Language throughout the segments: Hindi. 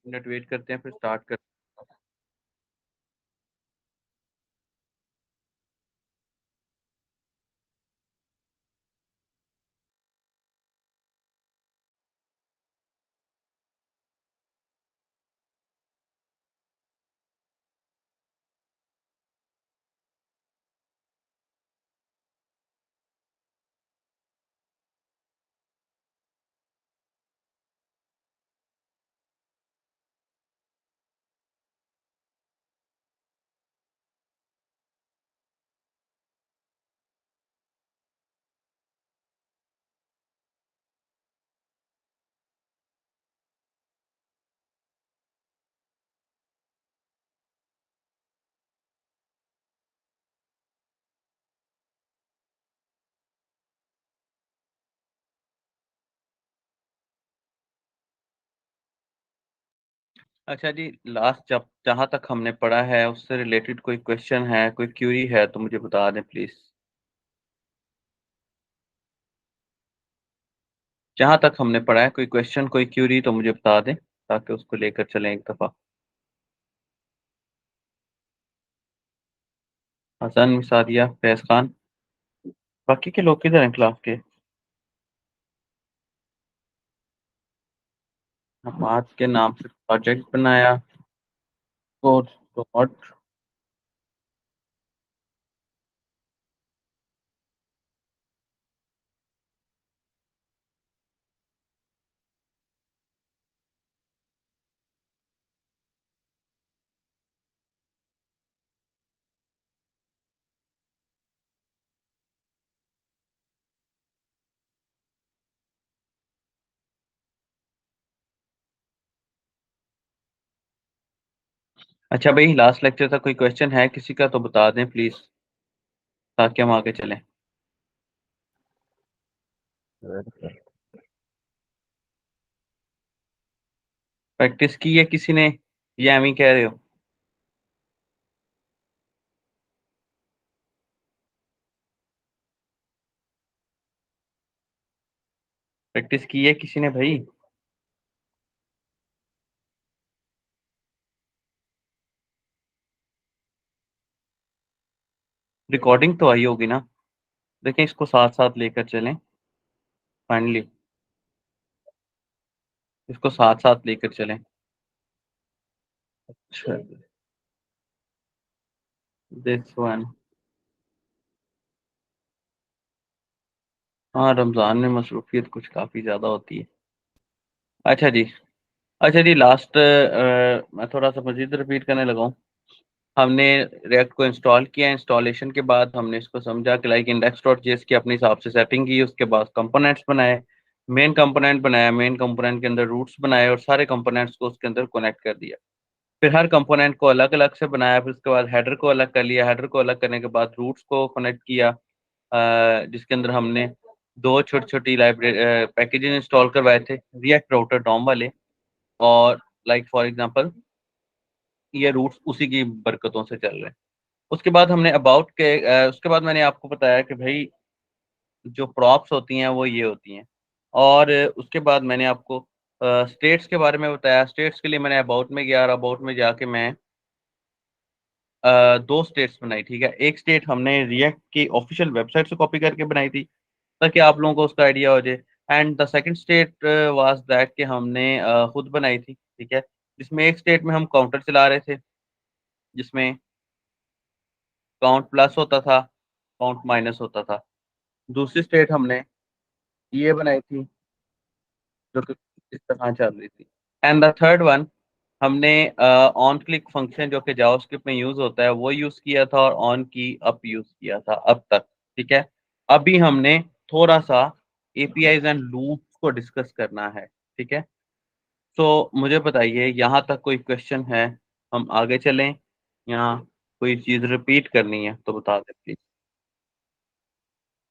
मिनट वेट करते हैं फिर स्टार्ट कर। अच्छा जी, लास्ट जब जहां तक हमने पढ़ा है उससे रिलेटेड कोई क्वेश्चन है, कोई क्यूरी है तो मुझे बता दें प्लीज। जहां तक हमने पढ़ा है कोई क्वेश्चन कोई क्यूरी तो मुझे बता दें ताकि उसको लेकर चलें एक दफा। हसन, मिसादिया, फैज खान, बाकी के लोग किधर हैं क्लास के? हम आज के नाम से प्रोजेक्ट बनाया और डॉट। अच्छा भाई, लास्ट लेक्चर तक कोई क्वेश्चन है किसी का तो बता दें प्लीज ताकि हम आगे चलें। प्रैक्टिस की है किसी ने या एम ही कह रहे हो? प्रैक्टिस की है किसी ने भाई? रिकॉर्डिंग तो आई होगी ना? देखें, इसको साथ साथ लेकर चलें। फाइनली इसको साथ साथ लेकर चलें। अच्छा, दिस वन। हाँ, रमजान में मसरूफियत कुछ काफी ज्यादा होती है। अच्छा जी। अच्छा जी, लास्ट मैं थोड़ा सा मजीद रिपीट करने लगा हूँ। हमने रिएक्ट को इंस्टॉल किया, इंस्टॉलेशन के बाद हमने इसको समझा कि लाइक इंडेक्स डॉट जेएस की अपने हिसाब से सेटिंग की, उसके बाद कंपोनेंट्स बनाए, मेन कंपोनेंट बनाया, मेन कंपोनेंट के अंदर रूट्स बनाए और सारे कंपोनेंट्स को उसके अंदर कनेक्ट कर दिया। फिर हर कंपोनेंट को अलग अलग से बनाया, फिर उसके बाद हेडर को अलग कर लिया, हेडर को अलग करने के बाद रूट्स को कनेक्ट किया, जिसके अंदर हमने दो छोटी छोटी लाइब्रेरी पैकेजेस इंस्टॉल करवाए थे, रिएक्ट राउटर डॉम वाले। और लाइक फॉर एग्जांपल ये रूट्स उसी की बरकतों से चल रहे हैं। उसके बाद हमने अबाउट के उसके बाद मैंने आपको बताया कि भाई जो प्रॉप्स होती हैं वो ये होती हैं। और उसके बाद मैंने आपको स्टेट्स के बारे में बताया। स्टेट्स के लिए मैंने अबाउट में गया और अबाउट में जाके मैं दो स्टेट्स बनाई, ठीक है। एक स्टेट हमने रिएक्ट की ऑफिशियल वेबसाइट से कॉपी करके बनाई थी ताकि आप लोगों को उसका आइडिया हो जाए। And the second state was that कि हमने खुद बनाई थी, ठीक है। जिसमें एक स्टेट में हम काउंटर चला रहे थे, जिसमें काउंट प्लस होता था, काउंट माइनस होता था। दूसरी स्टेट हमने ये बनाई थी जो कि इस तरह चल रही थी। एंड द थर्ड वन हमने ऑन क्लिक फंक्शन जो कि जावास्क्रिप्ट में यूज होता है वो यूज किया था और ऑन की अप यूज किया था अब तक, ठीक है। अभी हमने थोड़ा सा एपीआईज एंड लूप्स को डिस्कस करना है, ठीक है। तो मुझे बताइए, यहाँ तक कोई क्वेश्चन है? हम आगे चलें या कोई चीज रिपीट करनी है तो बता दें प्लीज।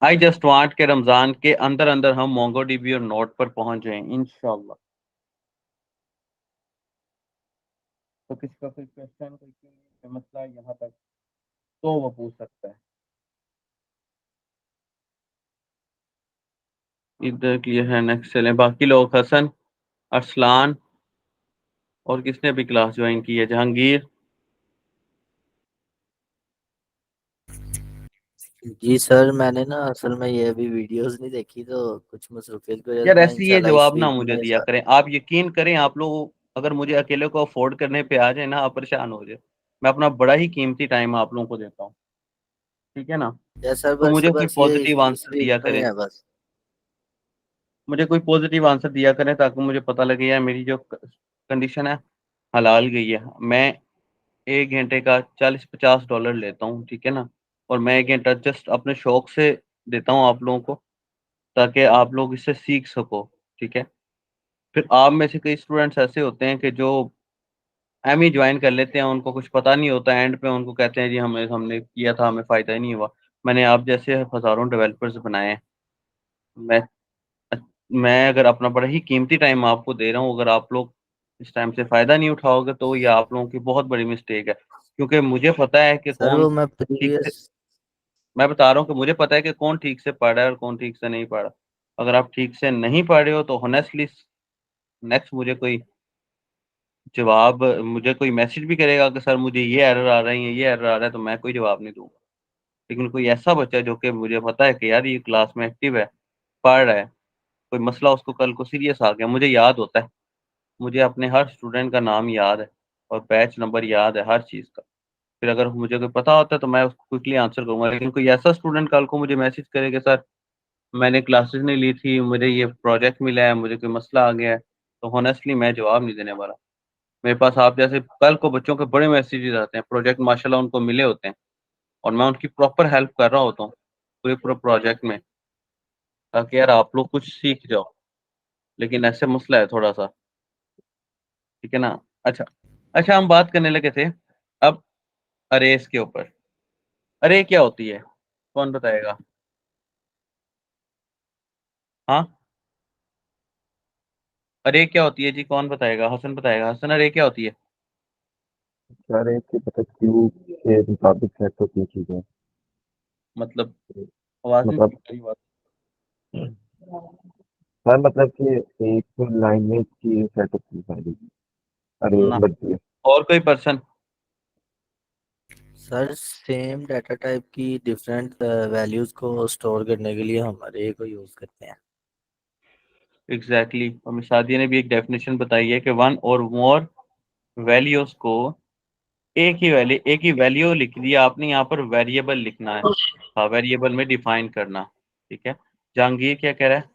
आई जस्ट वांट के रमजान के अंदर अंदर हम मोंगोडीबी और नोट पर पहुंच जाएं इंशाल्लाह। तो किसी का कोई क्वेश्चन, कोई मसला यहाँ तक तो वो पूछ सकता है। इधर क्लियर है, नेक्स्ट चलें। बाकी लोग, हसन, अरसलान, और किसने अभी क्लास ज्वाइन की है? जहांगीर। जी सर, मैंने ना असल में ये अभी वीडियोस नहीं देखी, तो कुछ मसरूफियत की वजह से यार मैं ऐसे ये इंशाल्लाह इस जवाब ना वीक मुझे में दिया करें, आप यकीन करें, आप लोग अगर मुझे अकेले को अफोर्ड करने पे आ जाए ना, आप परेशान हो जाए। मैं अपना बड़ा ही कीमती टाइम आप लोगों को देता हूँ, ठीक है ना? या सर तो बस मुझे कोई बस ये पॉजिटिव इस आंसर वीक दिया में ही करें, है बस। मुझे कोई पॉजिटिव आंसर दिया करें, ताकि मुझे पता लगे यार मेरी जो कंडीशन है हलाल गई है। मैं 1 घंटे का 40-50 डॉलर लेता हूँ, ठीक है ना? और मैं 1 घंटा जस्ट अपने शौक से देता हूँ आप लोगों को, ताकि आप लोग इससे सीख सको, ठीक है? फिर आप में से कई स्टूडेंट्स ऐसे होते हैं कि जो एम ही ज्वाइन कर लेते हैं, उनको कुछ पता नहीं होता, एंड पे उनको कहते हैं जी हमें हमने किया था, हमें फ़ायदा ही नहीं हुआ। मैंने आप जैसे हज़ारों डेवलपर्स बनाए हैं। मैं मैं अगर अपना बड़ा ही कीमती टाइम आपको दे रहा हूँ, अगर आप लोग इस टाइम से फ़ायदा नहीं उठाओगे, तो ये आप लोगों की बहुत बड़ी मिस्टेक है। क्योंकि मुझे पता है कि सर कौन वो मैं ठीक से, प्रीवियस मैं बता रहा हूँ कि मुझे पता है कि कौन ठीक से पढ़ रहा है और कौन ठीक से नहीं पढ़ रहा। अगर आप ठीक से नहीं पढ़ रहे हो, तो हॉनेस्टली नेक्स्ट मुझे कोई मैसेज भी करेगा कि सर मुझे ये एरर आ रही है, ये एरर आ रहा है, तो मैं कोई जवाब नहीं दूंगा। लेकिन कोई ऐसा बच्चा जो कि मुझे पता है कि यार ये क्लास में एक्टिव है, पढ़ रहा है, कोई मसला उसको कल को सीरियस आ गया, मुझे याद होता है, मुझे अपने हर स्टूडेंट का नाम याद है और बैच नंबर याद है, हर चीज़ का। फिर अगर मुझे कोई पता होता है तो मैं उसको क्विकली आंसर करूंगा। लेकिन कोई ऐसा स्टूडेंट कल को मुझे मैसेज करे कि सर मैंने क्लासेस नहीं ली थी, मुझे ये प्रोजेक्ट मिला है, मुझे कोई मसला आ गया है, तो हॉनेस्टली मैं जवाब नहीं देने वाला। मेरे पास आप जैसे कल को बच्चों के बड़े मैसेजेस आते हैं, प्रोजेक्ट माशाल्लाह उनको मिले होते हैं, और मैं उनकी प्रॉपर हेल्प कर रहा होता हूँ पूरे पूरे प्रोजेक्ट में, ताकि यार आप लोग कुछ सीख जाओ। लेकिन ऐसे मसला है थोड़ा सा, ठीक है ना? अच्छा, अच्छा, हम बात करने लगे थे अब अरेज के ऊपर। अरे क्या होती है, कौन बताएगा? हाँ, अरे क्या होती है जी, कौन बताएगा? हसन बताएगा। हसन, अरे क्या होती है? कह रहे हैं कि पता क्यों के मुताबिक सेट होती है चीजें। मतलब आवाज नहीं मतलब ठीक बात। सर मतलब कि एक लाइन में चीज सेट होती है सारी, अरे ना, बनती है। और कोई person? Sir same data type की डिफरेंट वैल्यूज को स्टोर करने के लिए हम अरे को यूज करते हैं। Exactly exactly। और मिसादिया ने भी एक डेफिनेशन बताई है कि वन और मोर वैल्यूज को, एक ही वैल्यू लिख दिया आपने, यहाँ पर वेरिएबल लिखना है। हाँ, वेरिएबल में डिफाइन करना, ठीक है? जहांगीर क्या कह रहा है?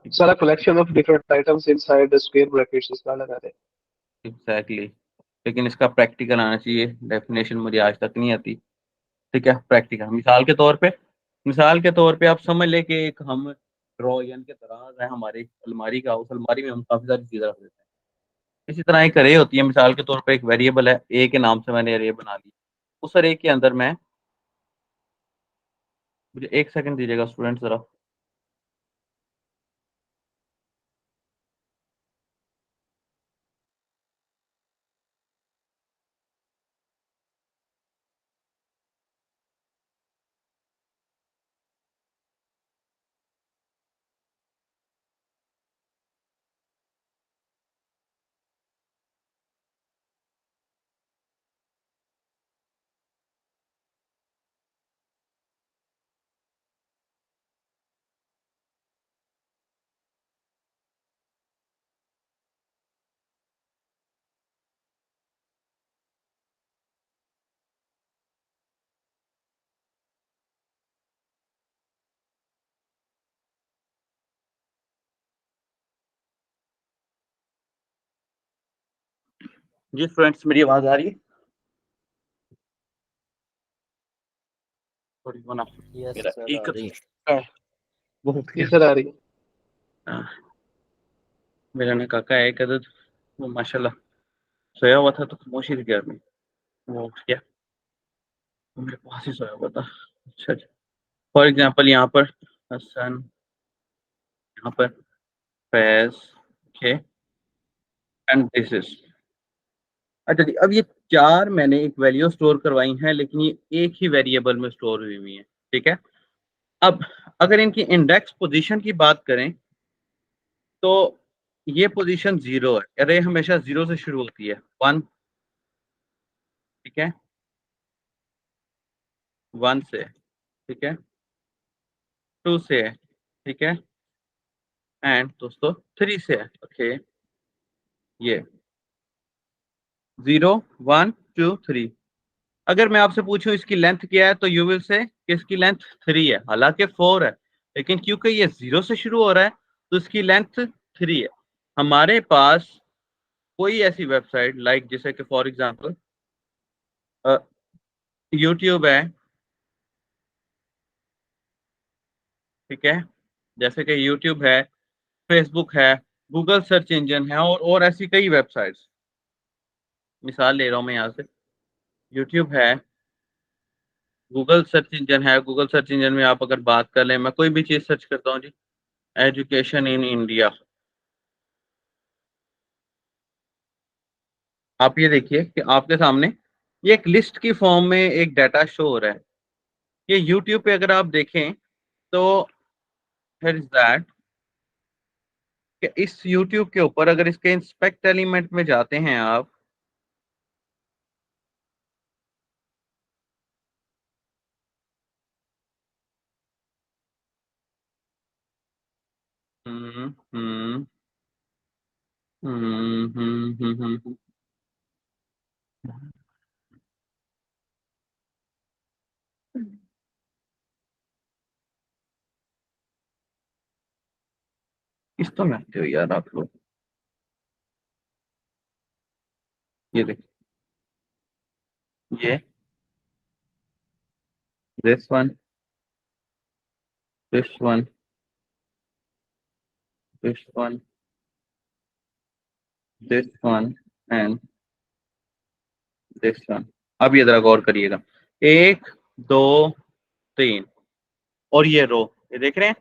Sort of collection of different items inside the square brackets इसका लगा दे। Exactly exactly। लेकिन इसका प्रैक्टिकल आना चाहिए, डेफिनेशन मुझे आज तक नहीं आती। ठीक है, प्रैक्टिकल मिसाल के तौर पे आप समझ ले कि एक हम ड्रॉ यानी कि दराज है हमारी अलमारी का, उस अलमारी में हम काफी सारी चीजें रख देते हैं। इसी तरह एक अरे होती है, मिसाल के तौर पे एक वेरिएबल है ए के नाम से, मैंने अरे बना ली। उस अरे के अंदर मैं, मुझे 1 सेकंड दीजिएगा स्टूडेंट जरा। जी स्टूडेंट्स, मेरी आवाज आ रही है? थोड़ी बना, यस मेरा सर आ एक रही। बहुत जी क्या, सर आ रही है। मेरा ना काका है एक अदद, वो माशाल्लाह सोया हुआ था तो खामोश ही थी घर में, वो उठ गया, वो मेरे पास ही सोया हुआ था। अच्छा, फॉर एग्जाम्पल यहाँ पर हसन, यहाँ पर Faiz, okay, and this is. अच्छा जी, अब ये चार मैंने एक वैल्यू स्टोर करवाई हैं, लेकिन ये एक ही वेरिएबल में स्टोर हुई हुई है, ठीक है? अब अगर इनकी इंडेक्स पोजीशन की बात करें, तो ये पोजीशन 0 है, अरे हमेशा 0 से शुरू होती है, 1, ठीक है, 1 से, ठीक है, 2 से है, ठीक है, एंड दोस्तों 3 से है, ओके, ये 0 1 2 3। अगर मैं आपसे पूछूं इसकी लेंथ क्या है तो यू विल से कि इसकी लेंथ 3 है, हालांकि 4 है, लेकिन क्योंकि ये 0 से शुरू हो रहा है तो इसकी लेंथ 3 है। हमारे पास कोई ऐसी वेबसाइट लाइक जैसे कि फॉर एग्जांपल यूट्यूब है, ठीक है, जैसे कि यूट्यूब है, फेसबुक है, गूगल सर्च इंजन है और ऐसी कई वेबसाइट्स, मिसाल ले रहा हूँ मैं यहाँ से, यूट्यूब है, गूगल सर्च इंजन है, गूगल सर्च इंजन में आप अगर बात कर लें, मैं कोई भी चीज़ सर्च करता हूँ जी, एजुकेशन इन इंडिया, आप ये देखिए कि आपके सामने ये एक लिस्ट की फॉर्म में एक डाटा शो हो रहा है। ये यूट्यूब पे अगर आप देखें तो हियर इज दैट कि इस यूट्यूब के ऊपर अगर इसके इंस्पेक्ट एलिमेंट में जाते हैं आप, हम्म हम्म हम्म। किस तो महते हो यार आप लोग, ये देखिए, ये this one, this one, this one, this one and this one. अब ये जरा गौर करिएगा, 1 2 3 और ये रो, ये देख रहे हैं,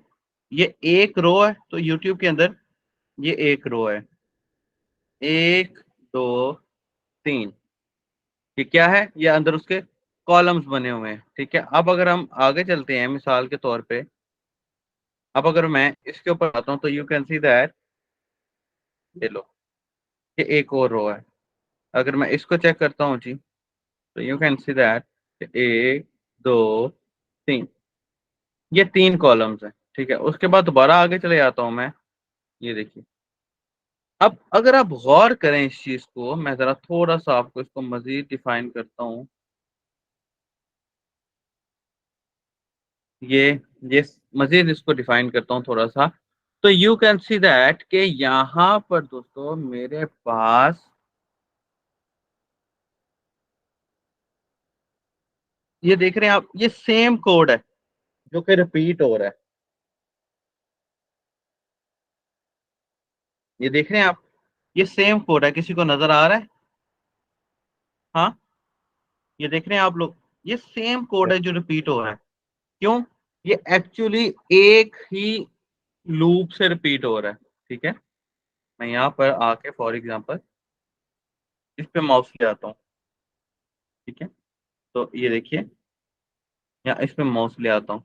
ये एक रो है तो यूट्यूब के अंदर ये एक रो है, 1 2 3, ये क्या है, ये अंदर उसके कॉलम्स बने हुए हैं, ठीक है। अब अगर हम आगे चलते हैं मिसाल के तौर पे, अब अगर मैं इसके ऊपर आता हूँ तो यू कैन सी दैट, ये लो, ये एक और रो है, अगर मैं इसको चेक करता हूँ जी तो यू कैन सी दैट 1 2 3, ये 3 कॉलम्स हैं, ठीक है। उसके बाद दोबारा आगे चले जाता हूँ मैं, ये देखिए, अब अगर आप गौर करें इस चीज को, मैं जरा थोड़ा सा आपको इसको मजीद डिफाइन करता हूँ, ये ये मजीद इसको डिफाइन करता हूँ थोड़ा सा, तो यू कैन सी दैट कि यहाँ पर दोस्तों मेरे पास ये देख रहे हैं आप, ये सेम कोड है जो कि रिपीट हो रहा है, ये देख रहे हैं आप, ये सेम कोड है, किसी को नजर आ रहा है? हाँ, ये देख रहे हैं आप लोग, ये सेम कोड है जो रिपीट हो रहा है, क्यों? ये एक्चुअली एक ही लूप से रिपीट हो रहा है, ठीक है। मैं यहाँ पर आके फॉर एग्जांपल इस पे माउस ले आता हूँ, ठीक है, तो ये देखिए, यहाँ इस पे माउस ले आता हूँ,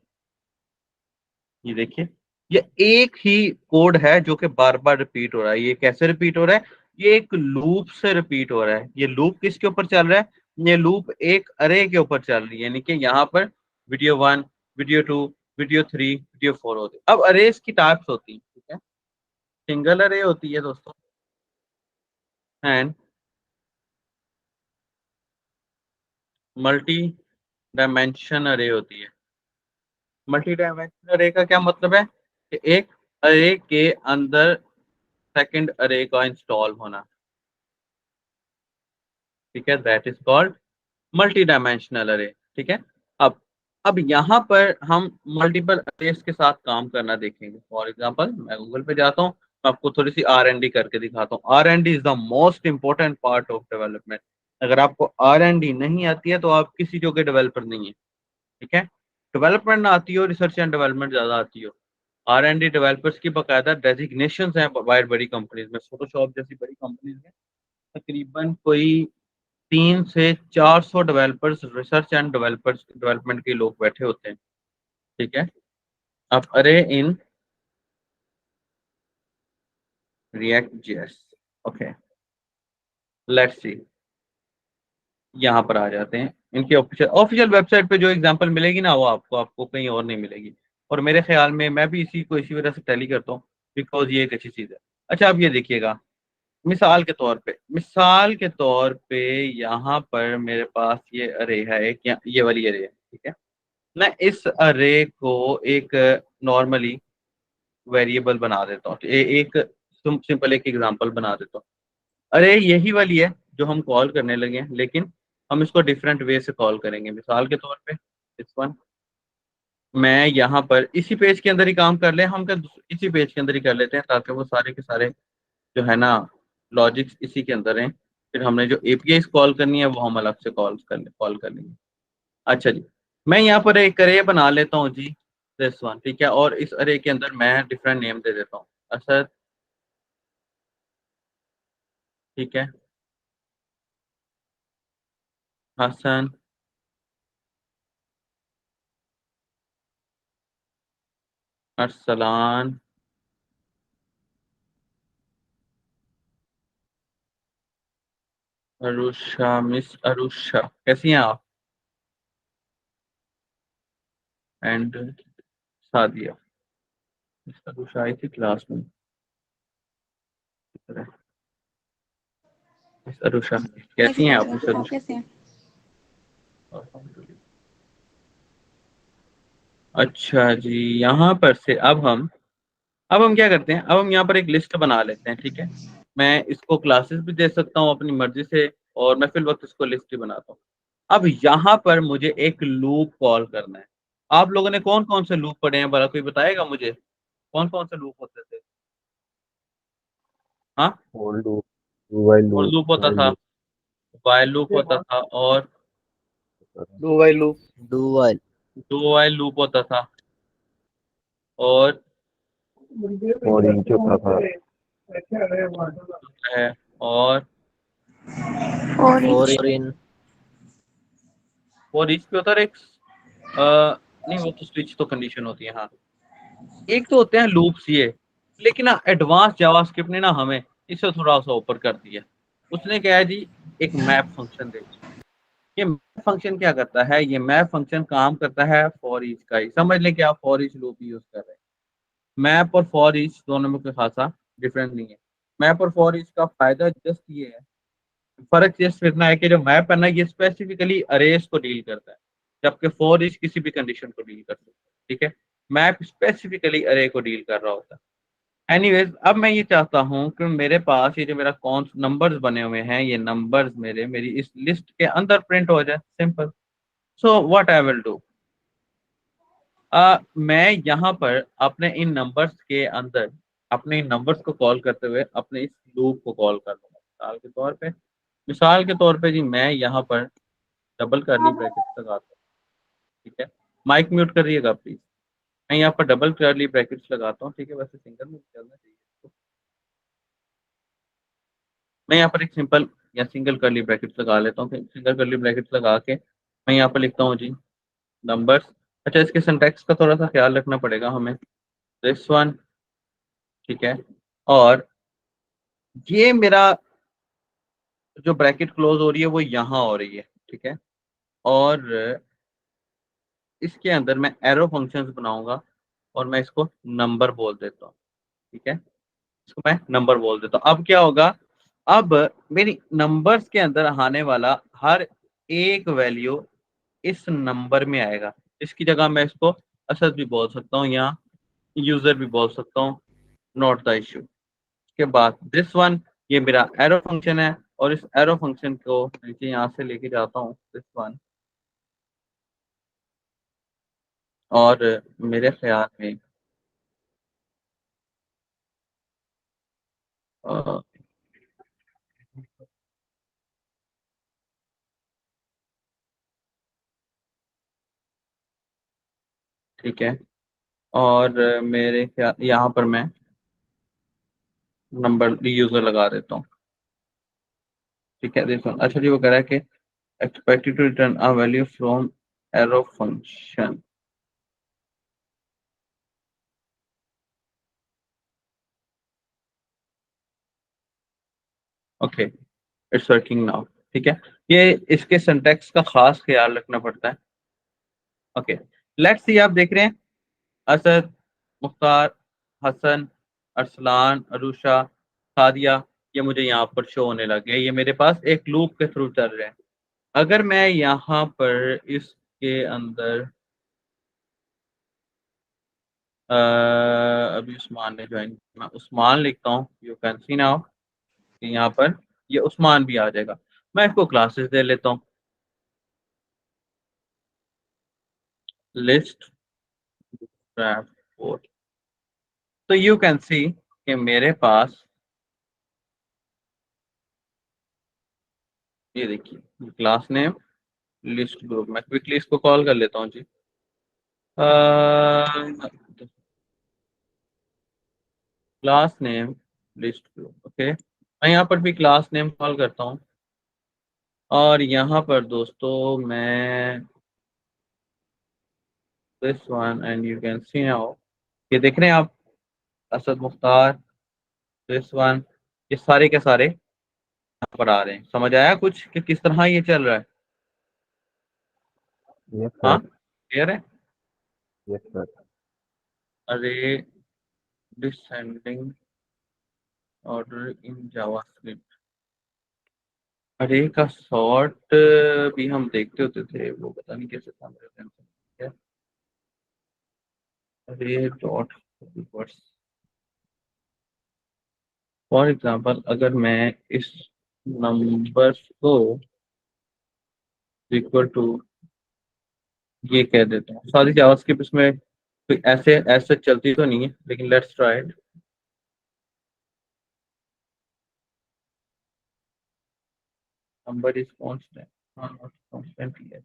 ये देखिए, ये एक ही कोड है जो कि बार बार रिपीट हो रहा है। ये कैसे रिपीट हो रहा है? ये एक लूप से रिपीट हो रहा है। ये लूप किसके ऊपर चल रहा है? ये लूप एक अरे के ऊपर चल रही है, यानी कि यहाँ पर वीडियो 1, वीडियो 2, वीडियो 3, वीडियो 4 होती है। अब अरेज की टाइप्स होती है, ठीक है, सिंगल अरे होती है दोस्तों, एंड मल्टी डायमेंशन अरे होती है। मल्टी डायमेंशन अरे का क्या मतलब है कि एक अरे के अंदर सेकंड अरे का इंस्टॉल होना, ठीक है, that is called multi dimensional अरे, ठीक है। अब अब यहाँ पर हम मल्टीपल अरेज के साथ काम करना देखेंगे। फॉर एग्जांपल मैं गूगल पे जाता हूँ, आपको थोड़ी सी R&D करके दिखाता हूँ। R&D is the most important part of development. अगर आपको R&D नहीं आती है तो आप किसी जो के डेवलपर नहीं है, ठीक है। डेवलपमेंट ना आती हो, रिसर्च एंड डेवलपमेंट ज्यादा आती हो, R&D डेवलपर्स की बाकायदा डेजिग्नेशन हैं बड़ी कंपनीज में, फोटोशॉप जैसी बड़ी कंपनीज में तकरीबन कोई 300 से 400 developers, research and developers development के लोग बैठे होते हैं, ठीक है। अब अरे इन React.js। ओके, लेट्स सी, यहाँ पर आ जाते हैं। इनकी ऑफिशियल ऑफिशियल वेबसाइट पे जो एग्जांपल मिलेगी ना, वो आपको आपको कहीं और नहीं मिलेगी। और मेरे ख्याल में मैं भी इसी को इसी वजह से टैली करता हूँ, बिकॉज ये एक अच्छी चीज़ है। अच्छा, अब ये देखिएगा, मिसाल के तौर पे यहाँ पर मेरे पास ये अरे है, एक ये वाली अरे है, ठीक है। मैं इस अरे को एक नॉर्मली वेरिएबल बना देता हूँ, एक सिंपल एक एग्जांपल बना देता हूँ। अरे यही वाली है जो हम कॉल करने लगे हैं, लेकिन हम इसको डिफरेंट वे से कॉल करेंगे। मिसाल के तौर पे इस वन, मैं यहाँ पर इसी पेज के अंदर ही काम कर ले, हम क्या इसी पेज के अंदर ही कर लेते हैं, ताकि वो सारे के सारे जो है ना लॉजिक्स इसी के अंदर हैं। फिर हमने जो एपीआई कॉल करनी है वो हम अलग से कॉल कर लेंगे। अच्छा जी, मैं यहाँ पर एक अरे बना लेता हूँ जी, दिस वन, ठीक है। और इस अरे के अंदर मैं डिफरेंट नेम दे देता हूँ, असद, ठीक है, हसन, अरसलान, अरुषा, मिस अरुषा, कैसी हैं आप, एंड सादिया। मिस अरुषा आई थी क्लास में, मिस अरुषा कैसी हैं आप, मिस अरुषा? कैसे हैं? अच्छा जी, यहाँ पर से अब हम क्या करते हैं, अब हम यहाँ पर एक लिस्ट बना लेते हैं, ठीक है। मैं इसको क्लासेस भी दे सकता हूँ अपनी मर्जी से, और मैं फिल वक्त इसको लिस्ट ही बनाता हूँ। अब यहाँ पर मुझे एक लूप कॉल करना है। आप लोगों ने कौन कौन से लूप पढ़े हैं, भला कोई बताएगा मुझे, कौन कौन से लूप होते थे? हाँ, for loop, while और loop, लूप होता while था, loop, वाइल लूप होता था, और do while loop, do while, do while loop होता था, और for each होता था, है, और और फॉर each इन, ईच पे होता है एक नहीं, वो तो स्विच तो कंडीशन होती है, हाँ। एक तो होते हैं लूप्स ये, लेकिन ना एडवांस जावास्क्रिप्ट ने ना हमें इससे थोड़ा सा ऊपर कर दिया। उसने क्या है जी, एक मैप फंक्शन दे दी। ये मैप फंक्शन क्या करता है, ये मैप फंक्शन काम करता है फॉर ईच का ही, समझ लें कि आप फॉर ईच लूप यूज कर रहे हैं। मैप और फॉर ईच दोनों में कोई खासा डिफरेंस नहीं है। मैप और फॉर ईच का फायदा जस्ट ये है, फर्क सिर्फ इतना है कि जो मैप है ना, ये स्पेसिफिकली अरेज को डील करता है, जबकि फॉर ईच किसी भी कंडीशन को डील कर सकता है, ठीक है। मैप स्पेसिफिकली अरे को डील कर रहा होता है। एनीवेज, अब मैं ये चाहता हूँ कि मेरे पास ये जो मेरा कौन नंबर्स बने हुए हैं, ये नंबर्स मेरी इस लिस्ट के अंदर प्रिंट हो जाए, simple. So what I will do, मैं यहाँ पर अपने इन नंबर्स के अंदर अपने इन नंबर्स को कॉल करते हुए अपने इस लूप को कॉल कर लूंगा। मिसाल के तौर पे जी, मैं यहाँ पर डबल करली ब्रैकेट्स लगाता हूँ, ठीक है। माइक म्यूट करिएगा प्लीज। मैं यहाँ पर डबल करली ब्रैकेट्स लगाता हूँ, ठीक है, वैसे सिंगल में चलना चाहिए। मैं यहाँ पर एक सिंपल या सिंगल करली ब्रैकेट्स लगा लेता हूँ, सिंगल करली ब्रैकेट्स लगा के मैं यहाँ पर लिखता हूँ जी नंबर्स। अच्छा, इसके सिंटैक्स का थोड़ा सा ख्याल रखना पड़ेगा हमें, दिस वन, ठीक है। और ये मेरा जो ब्रैकेट क्लोज हो रही है वो यहाँ हो रही है, ठीक है। और इसके अंदर मैं एरो फंक्शंस बनाऊंगा, और मैं इसको नंबर बोल देता हूँ, ठीक है। इसको मैं नंबर बोल देता हूँ। अब क्या होगा, अब मेरी नंबर्स के अंदर आने वाला हर एक वैल्यू इस नंबर में आएगा। इसकी जगह मैं इसको असद भी बोल सकता हूँ, या यूजर भी बोल सकता हूँ, नॉट द इशू। के बाद दिस वन, ये मेरा एरो फंक्शन है, और इस एरो फंक्शन को नीचे यहाँ से लेके जाता हूँ, दिस वन। और मेरे ख्याल में अ, ठीक है, और मेरे ख्याल यहाँ पर मैं नंबर यूजर लगा देता हूँ, ठीक है। देखो, अच्छा जी, वो कह रहा है कि expected to return a value from arrow function. Okay, it's working now. ठीक है, ये इसके सिंटैक्स का खास ख्याल रखना पड़ता है। ओके, लेट्स सी, आप देख रहे हैं असद, मुख्तार, हसन, अरसलान, अरुषा, सादिया, ये मुझे यहाँ पर शो होने लगे। ये मेरे पास एक लूप के थ्रू चल रहे हैं। अगर मैं यहाँ पर इसके अंदर अभी उस्मान ने ज्वाइन, मैं उस्मान लिखता हूँ, यू कैन सी नाउ कि यहाँ पर ये उस्मान भी आ जाएगा। मैं इसको क्लासेस दे लेता हूँ, लिस्ट ट्रांसपोर्ट। तो यू कैन सी कि मेरे पास, ये देखिए, क्लास नेम लिस्ट ग्रुप। मैं क्विकली इसको कॉल कर लेता हूँ जी। Class name list group. Okay, मैं यहाँ पर भी क्लास नेम कॉल करता हूँ, और यहाँ पर दोस्तों मैं this one, and you can see now, ये देख रहे हैं आप, असद, मुख्तार, दिस वन, ये सारे के सारे यहाँ पर आ रहे हैं। समझ आया कुछ कि किस तरह ये चल रहा है? यस हाँ, सर। क्लियर है? Yes sir. अरे, डिसेंडिंग ऑर्डर इन जावास्क्रिप्ट, अरे का सॉर्ट भी हम देखते होते थे, वो पता नहीं कैसे था मेरे ध्यान से। ठीक है? अरे डॉट, फॉर एग्जाम्पल अगर मैं इस नंबर को इक्वल टू ये कह देता हूँ, सारी जावास्क्रिप्ट इसमें कोई ऐसे ऐसे चलती तो नहीं है, लेकिन let's try it. Number is constant, हाँ नॉट कांस्टेंट ही है।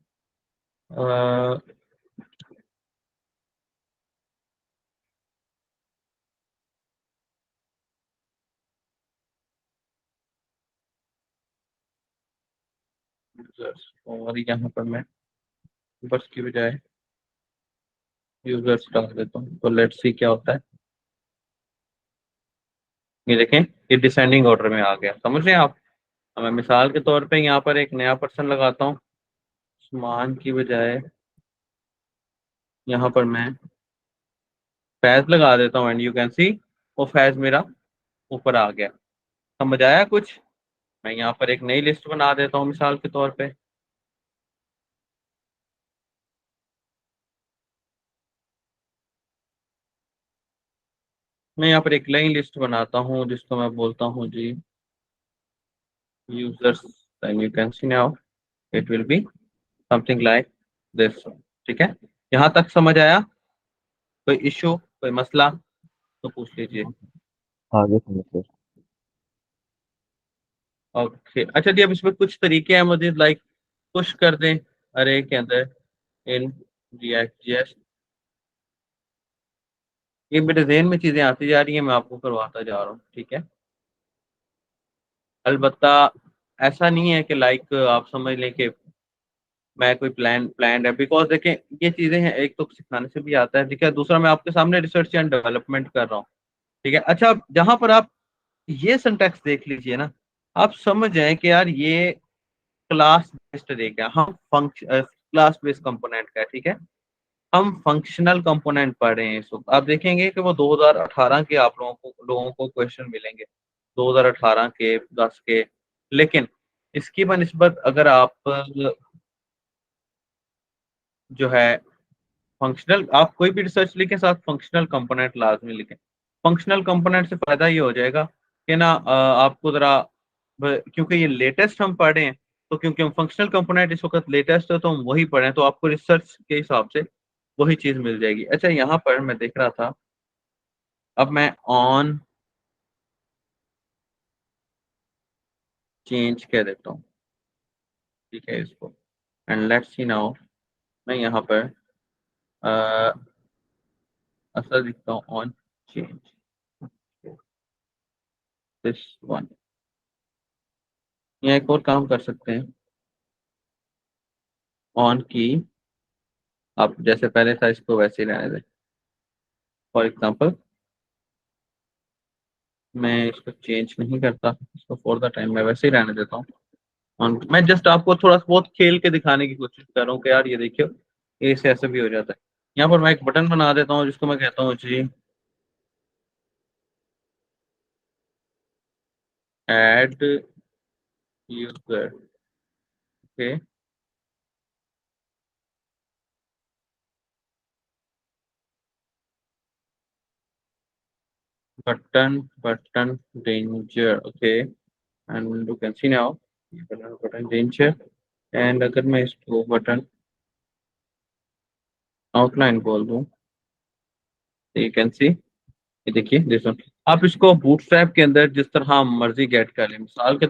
यूजर्स, और यहाँ पर मैं बस की बजाय यूजर्स डाल देता हूँ, तो लेट्स सी क्या होता है। ये देखें, ये डिसेंडिंग ऑर्डर में आ गया। समझ रहे हैं आप? अब मैं मिसाल के तौर पे यहाँ पर एक नया पर्सन लगाता हूँ, उस्मान की बजाय यहाँ पर मैं फैज लगा देता हूँ, एंड यू कैन सी वो फैज मेरा ऊपर आ गया। समझ आया कुछ? मैं यहाँ पर एक नई लिस्ट बना देता हूँ मिसाल के तौर पे। मैं यहाँ पर एक नई लिस्ट बनाता हूँ जिसको मैं बोलता हूँ जी users, and you can see now it will be something like this. ठीक है, यहाँ तक समझ आया? कोई इशू, कोई मसला तो पूछ लीजिए। आगे समझ सर। ओके, अच्छा जी, अब इसमें कुछ तरीके हैं मुझे, लाइक पुश कर दें अरे के अंदर इन रिएक्ट जेएस। ये मेरे जहन में चीजें आती जा रही हैं, मैं आपको करवाता जा रहा हूँ। ठीक है, अलबत्ता ऐसा नहीं है कि लाइक आप समझ लें कि मैं कोई प्लान है, बिकॉज देखें ये चीजें हैं, एक तो सिखाने से भी आता है, ठीक है, दूसरा मैं आपके सामने रिसर्च एंड डेवलपमेंट कर रहा हूँ। ठीक है, अच्छा, जहां पर आप ये सिंटैक्स देख लीजिए ना, आप समझ जाएं कि यार ये क्लास बेस्ड रहेगा, हम फंक्शन क्लास बेस्ड कंपोनेंट का है। ठीक है, हम फंक्शनल कंपोनेंट पढ़ रहे हैं इस वक्त। आप देखेंगे कि वो 2018 के आप लोगों को क्वेश्चन मिलेंगे, 2018 के, 10 के। लेकिन इसकी बनिस्बत अगर आप जो है फंक्शनल, आप कोई भी रिसर्च लिखें साथ फंक्शनल कंपोनेंट लाजमी लिखें। फंक्शनल कंपोनेंट से फायदा ये हो जाएगा कि ना आपको जरा क्योंकि ये लेटेस्ट हम पढ़ रहे हैं, तो क्योंकि हम फंक्शनल कंपोनेंट इस वक्त लेटेस्ट है तो हम वही पढ़ें, तो आपको रिसर्च के हिसाब से वही चीज मिल जाएगी। अच्छा, यहाँ पर मैं देख रहा था, अब मैं ऑन चेंज कह देता हूँ। ठीक है, इसको एंड लेट्स सी नाउ, मैं यहाँ पर अ, असर लिखता हूँ ऑन चेंज दिस वन। यहाँ एक और काम कर सकते हैं, ऑन की आप जैसे पहले था इसको वैसे ही रहने दें। फॉर एग्जाम्पल मैं इसको चेंज नहीं करता, इसको फॉर द टाइम मैं वैसे ही रहने देता हूँ। मैं जस्ट आपको थोड़ा बहुत खेल के दिखाने की कोशिश कर रहा हूँ कि यार ये देखियो, ये से ऐसे भी हो जाता है। यहाँ पर मैं एक बटन बना देता हूँ जिसको मैं कहता हूँ जी add user. Okay, button danger, okay, and you can see now button danger। And अगर मैं इसको बटन आउटलाइन बोल दूं, यू कैन सी, ये देखिए दिस वन। आप इसको बूटस्ट्रैप के अंदर जिस तरह मर्जी गेट कर लें। मिसाल के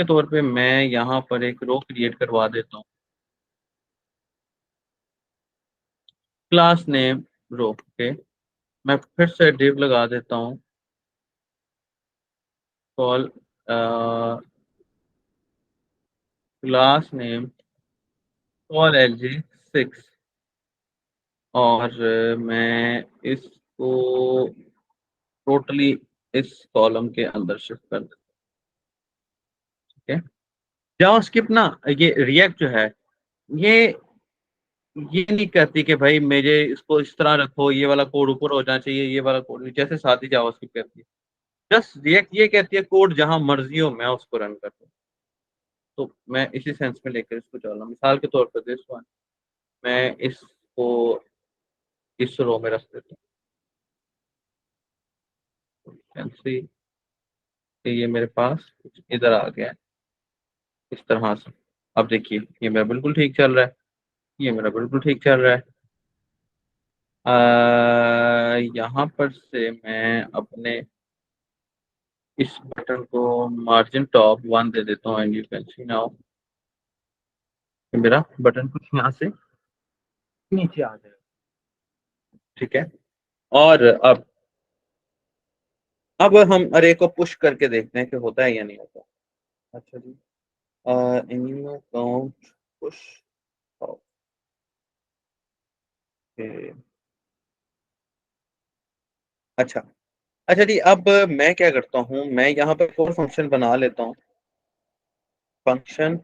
तौर पे मैं यहाँ पर एक रो क्रिएट करवा देता हूँ, क्लास नेम रो। ओके, मैं फिर से डिव लगा देता हूँ, call class name call LG6। और मैं इसको टोटली इस कॉलम के अंदर शिफ्ट कर देता हूँ। ठीक है, जावास्क्रिप्ट ना, ये रिएक्ट जो है, ये ये नहीं कहती कि भाई मुझे इसको इस तरह रखो, ये वाला कोड ऊपर हो जाना चाहिए, ये वाला कोड जैसे सादी जावास्क्रिप्ट कहती है। जस्ट रिएक्ट ये कहती है कोड जहां मर्जी हो मैं उसको रन कर दूं। तो मैं इसी सेंस में लेकर इसको चल रहा हूँ। मिसाल के तौर पर दिस वन, मैं इसको इस रो में रख देता हूँ, see कि ये मेरे पास इधर आ गया है इस तरह से। अब देखिए ये मेरा बिल्कुल ठीक चल रहा है, ये मेरा बिल्कुल ठीक चल रहा है। यहाँ पर से मैं अपने इस बटन को मार्जिन टॉप 1 दे देता हूँ, and you can see now मेरा बटन कुछ यहाँ से नीचे आ जाएगा। ठीक है, और अब हम अरे को पुश करके देखते हैं कि होता है या नहीं होता। अच्छा जी, एनिमल काउंट पुश, ओके। अच्छा, अच्छा जी, अब मैं क्या करता हूँ, मैं यहाँ पर फोर फंक्शन बना लेता हूँ, फंक्शन,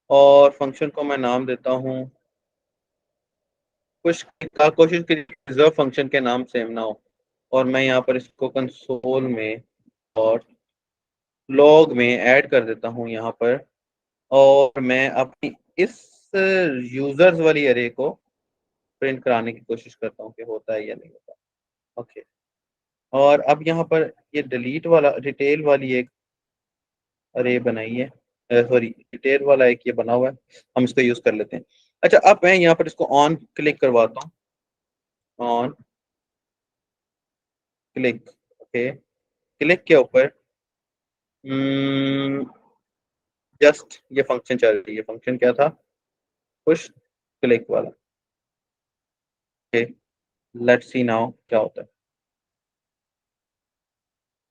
और फंक्शन को मैं नाम देता हूँ कुछ, कोशिश की रिजर्व फंक्शन के नाम सेम ना हो। और मैं यहाँ पर इसको कंसोल में और लॉग में ऐड कर देता हूँ यहाँ पर। और मैं अपनी इस यूजर्स वाली अरे को प्रिंट कराने की कोशिश करता हूँ कि होता है या नहीं होता। ओके, और अब यहाँ पर ये डिलीट वाला डिटेल वाली एक अरे बनाई है, सॉरी डिटेल वाला एक ये बना हुआ है, हम इसको यूज कर लेते हैं। अच्छा, अब मैं यहाँ पर इसको ऑन क्लिक करवाता हूँ, ऑन क्लिक। ओके, क्लिक के ऊपर जस्ट ये फंक्शन चल रही है। फंक्शन क्या था, पुश क्लिक वाला। ओके, लेट्स सी नाउ क्या होता है।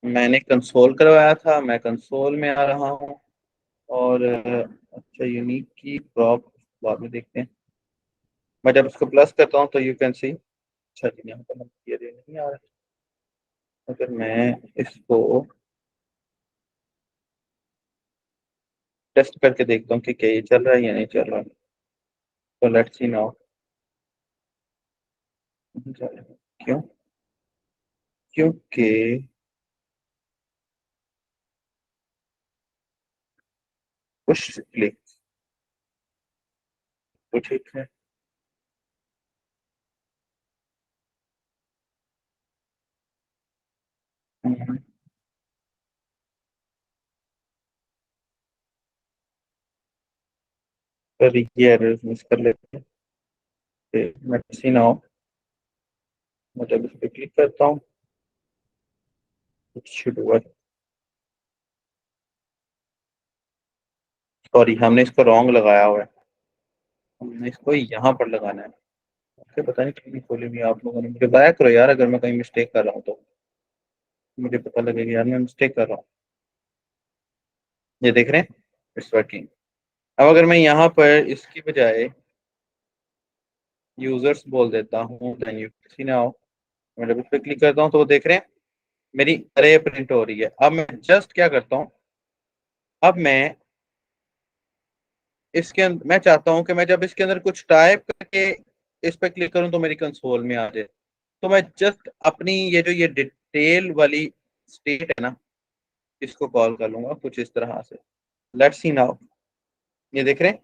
मैंने कंसोल करवाया था, मैं कंसोल में आ रहा हूँ, और अच्छा यूनिक की प्रॉप बाद में देखते हैं। मैं जब इसको प्लस करता हूँ तो यू कैन सी, अच्छा जी यहाँ पर ये नहीं आ रहा। अगर मैं इसको टेस्ट करके देखता हूँ कि क्या ये चल रहा है या नहीं चल रहा है, तो लेट्स सी नाउ। क्यों, क्योंकि पुश क्लिक तो ठीक है। हम्म, पर ये एरर मिस कर लेते हैं। मैं सी नाउ, मैं जब इस पर क्लिक करता हूँ शुड वर्क। सॉरी, हमने इसको रॉन्ग लगाया हुआ है, हमने इसको यहाँ पर लगाना है। मुझे पता नहीं क्यों नहीं खोली हुई, आप लोगों ने मुझे बताया करो यार अगर मैं कहीं मिस्टेक कर रहा हूँ तो मुझे पता लगेगा यार मैं मिस्टेक कर रहा हूँ। ये देख रहे हैं, इट्स वर्किंग। अब अगर मैं यहाँ पर इसकी बजाय यूजर्स बोल देता हूँ, देन यू सी नाउ, मैं जब इस पे क्लिक करता हूँ तो वो देख रहे हैं मेरी अरे प्रिंट हो रही है। अब मैं जस्ट क्या करता हूँ, अब मैं इसके अंदर मैं चाहता हूँ कि मैं जब इसके अंदर कुछ टाइप करके इस पे क्लिक करूँ तो मेरी कंसोल में आ जाए। तो मैं जस्ट अपनी ये जो ये डिटेल वाली स्टेट है ना, इसको कॉल कर लूंगा कुछ इस तरह से। लेट्स सी नाउ, ये देख रहे हैं,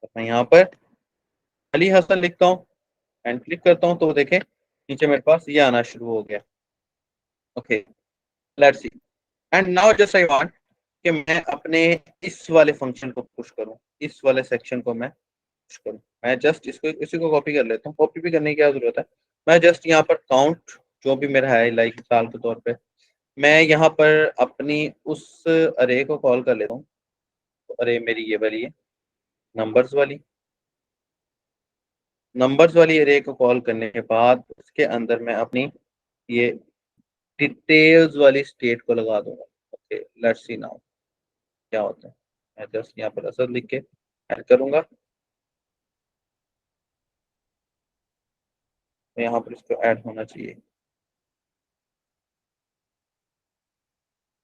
तो मैं यहाँ पर अली हसन लिखता हूँ एंड क्लिक करता हूँ तो वो देखें नीचे मेरे पास ये आना शुरू हो गया। Okay, let's see. And now just I want कि मैं अपने इस वाले फंक्शन को पुश करूँ, इस वाले सेक्शन को मैं पुश करूँ। मैं जस्ट इसको इसी को कॉपी कर लेता हूँ। कॉपी भी करने की क्या जरूरत है, मैं जस्ट यहाँ पर काउंट जो भी मेरा है लाइक मिसाल के तौर पे मैं यहाँ पर अपनी उस अरे को कॉल कर लेता हूँ। तो अरे मेरी ये वाली है नंबर्स वाली अरे को कॉल करने के बाद उसके अंदर मैं अपनी ये डिटेल्स वाली स्टेट को लगा दूंगा। ओके, लेट्स सी नाउ क्या होता है। मैं जस्ट यहाँ पर असद लिख के ऐड करूंगा, तो यहाँ पर इसको ऐड होना चाहिए।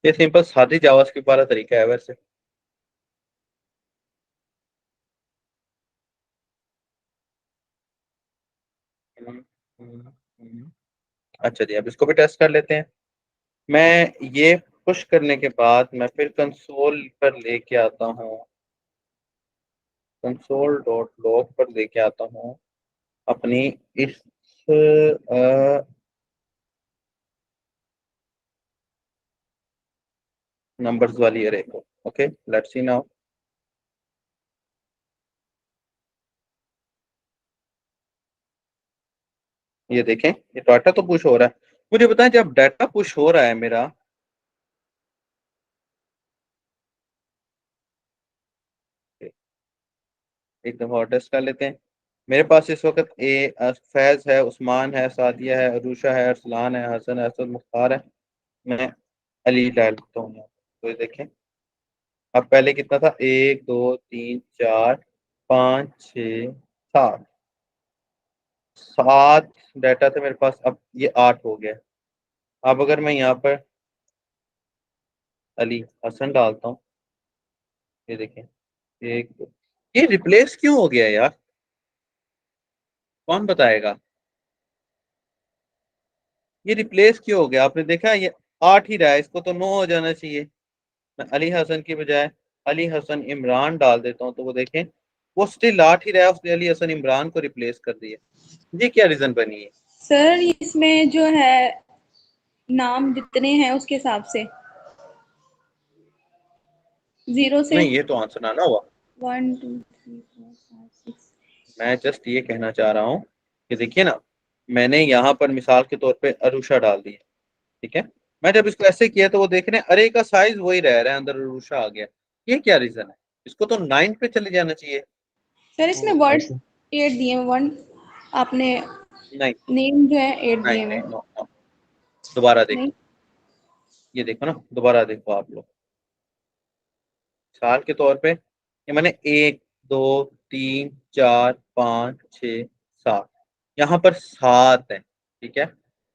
ये सिंपल सादी जावास्क्रिप्ट वाला तरीका है वैसे। अच्छा जी, अब इसको भी टेस्ट कर लेते हैं। मैं ये पुश करने के बाद मैं फिर कंसोल पर लेके आता हूँ, कंसोल डॉट लॉग पर लेके आता हूँ अपनी इस नंबर्स वाली अरे को। Okay, let's see now. ये देखें, ये डाटा तो पुश हो रहा है। मुझे बताएं जब डाटा पुश हो रहा है मेरा, एक दफा और टेस्ट कर लेते हैं। मेरे पास इस वक्त फैज है, उस्मान है, सादिया है, अरूशा है, अरसलान है, हसन है, असद, मुख्तार है। मैं अली डालता हूँ यहाँ। तो ये देखें, अब पहले कितना था, 1 2 3 4 5 6 7 7 डाटा थे मेरे पास, अब ये 8 हो गया। अब अगर मैं यहाँ पर अली हसन डालता हूँ, ये देखें, ये रिप्लेस क्यों हो गया यार, कौन बताएगा ये रिप्लेस क्यों हो गया? आपने देखा ये 8 ही रहा है, इसको तो 9 हो जाना चाहिए। मैं अली हसन की बजाय अली हसन इमरान डाल देता हूँ तो वो देखें वो स्टिल 8 ही रहा है, उसने अली हसन इमरान को रिप्लेस कर दिया। ये क्या रीजन बनी है? सर इसमें जो है नाम जितने हैं उसके हिसाब से 0 से नहीं, ये तो आंसर ना हुआ। 1 2 3 4 5 6। मैं जस्ट ये कहना चाह रहा हूँ कि देखिए ना, मैंने यहाँ पर मिसाल के तौर पे अरुषा डाल दी है, ठीक है। मैं जब इसको ऐसे किया तो वो देख रहे हैं अरे का साइज वही रह रहा है, अंदर अरुषा आ गया। ये क्या रीजन है? इसको तो 9 पे चले जाना चाहिए। सर इसमें वर्ड्स 8 दिए हैं, 1 आपने नहीं नेम जो है 8 नहीं दिए नहीं, हैं। नो नो, दोबारा नहीं देखो, ये देखो ना, दोबारा देखो आप लोग। मिसाल के तौर पे ये मैंने 1 2 3 4 5 6 7, यहाँ पर 7 है, ठीक है।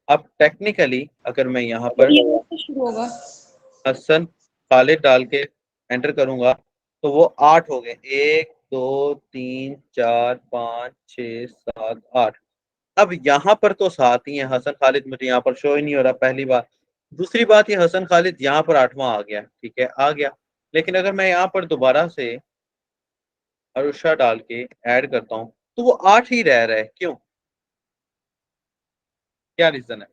अब टेक्निकली अगर मैं यहाँ पर ये से शुरू होगा। हसन खालिद डाल के एंटर करूंगा तो वो 8 हो गए। 1 2 3 4 5 6 7 8। अब यहाँ पर तो 7 ही है, हसन खालिद मुझे यहाँ पर शो ही नहीं हो रहा, पहली बात। दूसरी बात, ये हसन खालिद यहाँ पर 8वां आ गया, ठीक है, आ गया। लेकिन अगर मैं यहाँ पर दोबारा से अरुषा डाल के ऐड करता हूँ तो वो 8 ही रह रहा है, क्यों? क्या रीजन है?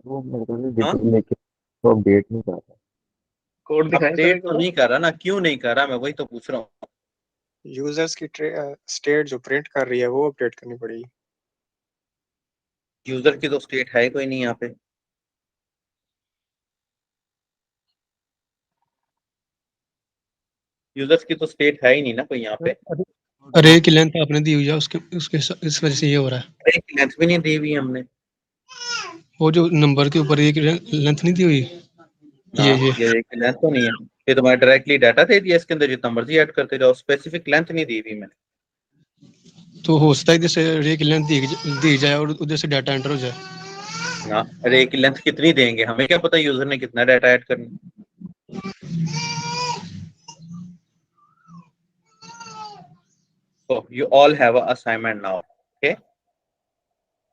वो मेरे को भी हाँ, डिटेल लेके तो अपडेट नहीं कर रहा। कोड दिखाएं सर अपडेट एक तो बार। नहीं कर रहा ना, क्यों नहीं कर रहा, मैं वही तो पूछ रहा हूँ। यूजर्स की स्टेट जो प्रिंट कर रही है वो अपडेट करनी पड़ेगी। यूजर की तो स्टेट है कोई नहीं यहाँ पे। यूजर्स की तो स्टेट है ही नहीं ना कोई यहाँ पे। अरे की लेंथ आपने दी हुई है उसके उसके इस वजह से ये हो रहा है। अरे की लेंथ भी नहीं दी हुई हमने। वो जो नंबर के ऊपर एक लेंथ नहीं दी हुई, ना, ये ये एक लेंथ तो नहीं है। ये तो मैं डायरेक्टली डाटा दे दिया, इसके अंदर जितना मर्जी ऐड करते जाओ, स्पेसिफिक लेंथ नहीं दी हुई मैंने। तो हो सकता है जैसे रे की लेंथ दी जाए और उधर से डाटा एंटर हो जाए। ना, अरे की लेंथ कितनी देंगे, हमें क्या पता यूजर ने कितना डाटा ऐड करना। So you all have a assignment now. Okay.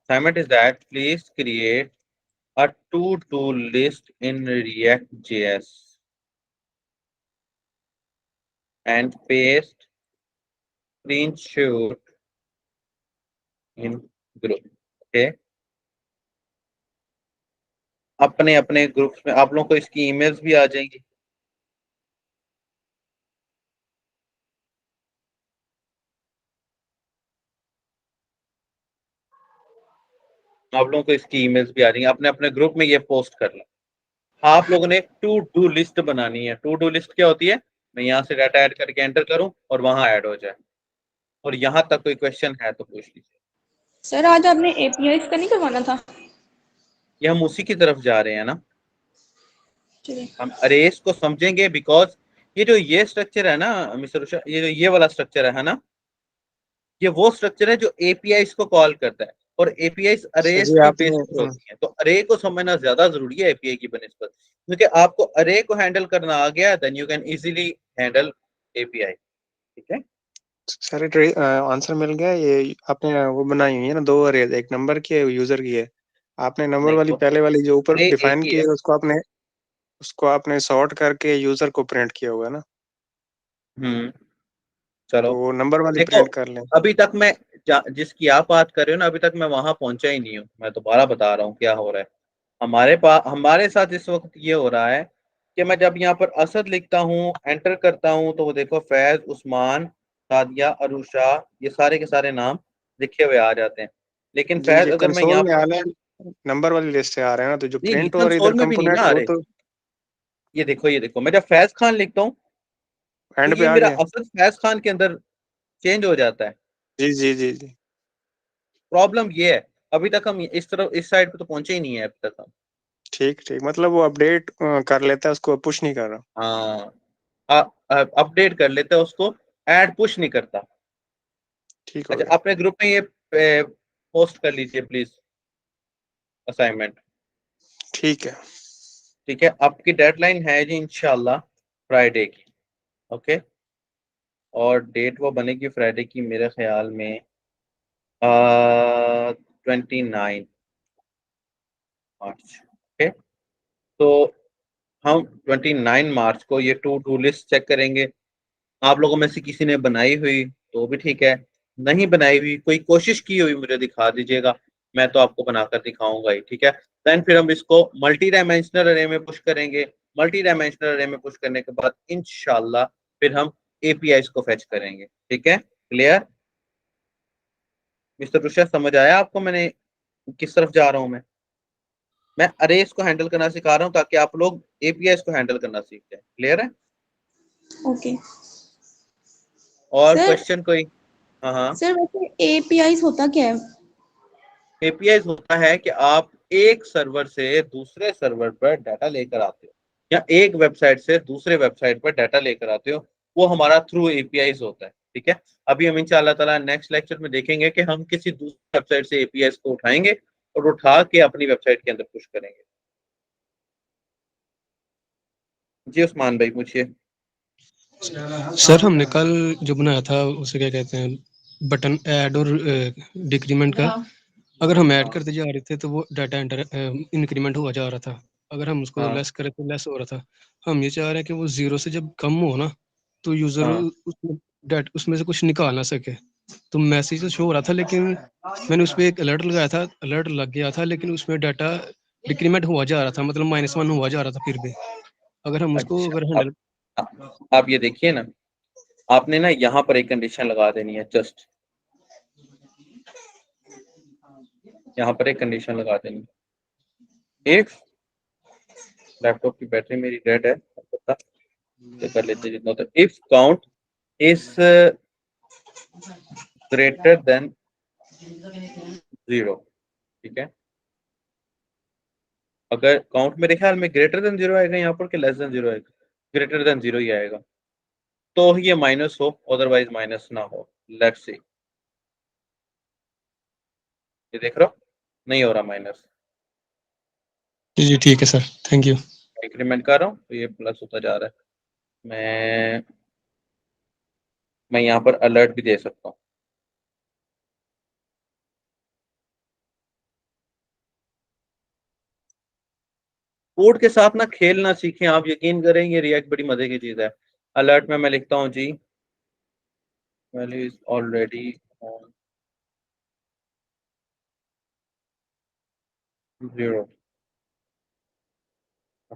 Assignment is that please create a to-do list in React.js and paste screenshot in group. Okay. अपने अपने ग्रुप्स में आप लोगों को इसकी ईमेल्स भी आ जाएंगी। आप लोगों को इसकी ईमेल्स भी आ जाएंगी, अपने अपने ग्रुप में ये पोस्ट कर लें। आप लोगों ने टू डू लिस्ट बनानी है। टू डू लिस्ट क्या होती है, मैं यहाँ से डाटा ऐड करके एंटर करूं और वहां ऐड हो जाए। और यहाँ तक कोई क्वेश्चन है तो पूछ लीजिए। सर आज आपने एपीआई का नहीं करवाना था? ये हम उसी की तरफ जा रहे हैं ना, चलिए। हम अरेज को समझेंगे बिकॉज ये स्ट्रक्चर है ना मिस्टर उषा, ये वाला स्ट्रक्चर है ना, ये वो स्ट्रक्चर है जो एपीआई को कॉल करता है और एपीआई अरेज सही पे आपने बेस्ड होती है। तो अरे को समझना ज्यादा जरूरी है एपीआई की बनिस्बत, क्योंकि आपको अरे को हैंडल करना आ गया then you can easily handle API. ठीक है सर आंसर मिल गया। ये आपने वो बनाई हुई है ना, दो अरेज, एक नंबर की है यूजर की है। आपने नंबर नहीं वाली वो पहले वाली जो ऊपर अरे एक डिफाइन ही की है। है उसको आपने सॉर्ट करके यूजर को प्रिंट किया होगा ना, चलो तो वो नंबर वाली देखो, प्रिंट कर लें। अभी तक मैं जिसकी आप बात कर रहे हो ना, अभी तक मैं वहां पहुंचा ही नहीं हूँ। मैं दोबारा बता रहा हूँ क्या हो रहा है। हमारे साथ इस वक्त ये हो रहा है कि मैं जब यहाँ पर असद लिखता हूँ, एंटर करता हूँ, तो वो देखो फैज, उस्मान, सादिया, अरुषा, ये सारे के सारे नाम लिखे हुए आ जाते हैं। लेकिन जी फैज जी, अगर मैं कंसोल यहाँ में पर आ रहे हैं, नंबर वाली लिस्ट से आ रहे हैं ना, तो जो नहीं, प्रिंट हो रहा है इधर कंसोल में भी नहीं ना कंपोनेंट आ वो रहे। तो ये देखो मैं जब फैज खान लिखता हूँ तो एंड पे ये आ मेरा गया। असद फैज खान के अंदर चेंज हो जाता है। जी जी जी जी, प्रॉब्लम ये है, अभी तक हम इस तरफ इस साइड पे तो पहुंचे ही नहीं है अभी तक हम। ठीक ठीक, मतलब वो अपडेट कर लेता है, उसको पुश नहीं कर रहा। हाँ, अपडेट कर लेते हैं उसको, ऐड पुश नहीं करता। ठीक हो अच्छा, गया। अपने ग्रुप में ये पोस्ट कर लीजिए प्लीज असाइनमेंट। ठीक है। ठीक है, आपकी डेडलाइन है जी इंशाल्लाह फ्राइडे की। ओके, और डेट वो बनेगी फ्राइडे की मेरे ख्याल में 29 मार्च। ओके, तो हम 29 मार्च को ये टू डू लिस्ट चेक करेंगे। आप लोगों में से किसी ने बनाई हुई तो भी ठीक है, नहीं बनाई हुई कोई कोशिश की हुई मुझे दिखा दीजिएगा, मैं तो आपको बनाकर दिखाऊंगा ही। ठीक है, देन फिर हम इसको मल्टी डायमेंशनल अरे में पुश करेंगे। मल्टी डायमेंशनल अरे में पुश करने के बाद इंशाल्लाह फिर हम एपीआई को फेच करेंगे। ठीक है, क्लियर मिस्टर रुशा, समझ आया आपको मैंने किस तरफ जा रहा हूं मैं अरेज को हैंडल करना सिखा रहा हूं ताकि आप लोग एपीआई को हैंडल करना सीख जाए। क्लियर है? ओके और सर। क्वेश्चन कोई? हाँ हाँ, सर वैसे एपीआई होता क्या है? एपीआई होता है कि आप एक सर्वर से दूसरे सर्वर पर डाटा लेकर आते हो या एक वेबसाइट से दूसरे वेबसाइट पर डाटा लेकर आते हो, वो हमारा थ्रू एपीआई होता है। ठीक है, अभी हम इंशाल्लाह ताला नेक्स्ट लेक्चर में देखेंगे कि हम किसी दूसरी वेबसाइट से एपीआई को उठाएंगे और उठा के अपनी वेबसाइट के अंदर पुश करेंगे। जी उस्मान भाई पूछिए। सर हमने कल जो बनाया था उसे क्या कहते हैं, बटन ऐड और डिक्रीमेंट का, अगर हम ऐड करते जा रहे थे तो वो डाटा एंटर इंक्रीमेंट हुआ जा रहा था, अगर हम उसको हाँ लेस करें तो लेस हो रहा था। हम ये चाह रहे हैं कि वो जीरो से जब कम हो ना, तो यूजर हाँ, उसमें से कुछ निकाल ना सके। तो मैसेज तो शो हो रहा था, लेकिन मैंने उस पर एक अलर्ट लगाया था, अलर्ट लग गया था, लेकिन उसमें डाटा डिक्रीमेंट हुआ जा रहा था, मतलब -1 हुआ जा रहा था फिर भी। अगर हम उसको अच्छा, अगर अब हैंडल आप ये देखिए ना, आपने ना यहाँ पर एक कंडीशन लगा देनी है, जस्ट यहाँ पर एक कंडीशन लगा देनी है। इफ लैपटॉप की बैटरी मेरी डेड है, पता ये कर लेते जितना होता है। If count is greater than 0। ठीक है, अगर काउंट मेरे ख्याल में ग्रेटर देन 0 आएगा यहाँ पर कि लेस देन 0 आएगा, ग्रेटर देन 0 ही आएगा, तो ये माइनस हो, अदरवाइज माइनस ना हो। लेट्स सी, ये देख रहे हो, नहीं हो रहा माइनस, जी ठीक है सर, थैंक यू। इंक्रीमेंट कर रहा हूँ तो ये प्लस होता जा रहा है। मैं यहाँ पर अलर्ट भी दे सकता हूँ। कोड के साथ ना खेलना सीखें आप, यकीन करेंगे रिएक्ट बड़ी मजे की चीज है। अलर्ट में मैं लिखता हूँ जी value is already on 0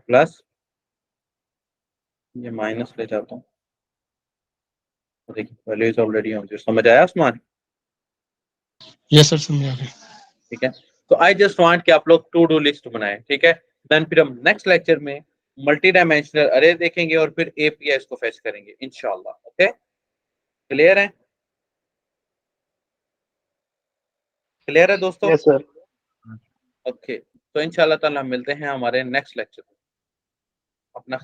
plus, ये माइनस ले जाता हूँ तो देखिए वैल्यू इज ऑलरेडी ऑन 0। समझ आया उस्मान? यस सर, समझ आ गया। ठीक है, तो आई जस्ट वांट कि आप लोग टू डू लिस्ट बनाएं, ठीक है। देन फिर हम नेक्स्ट लेक्चर में मल्टी डायमेंशनल अरे देखेंगे और फिर एपीआई को फेच करेंगे इंशाल्लाह। ओके, क्लियर है? क्लियर है दोस्तों? Yes sir. ओके, तो इंशाल्लाह ताला मिलते हैं हमारे नेक्स्ट लेक्चर में। अपना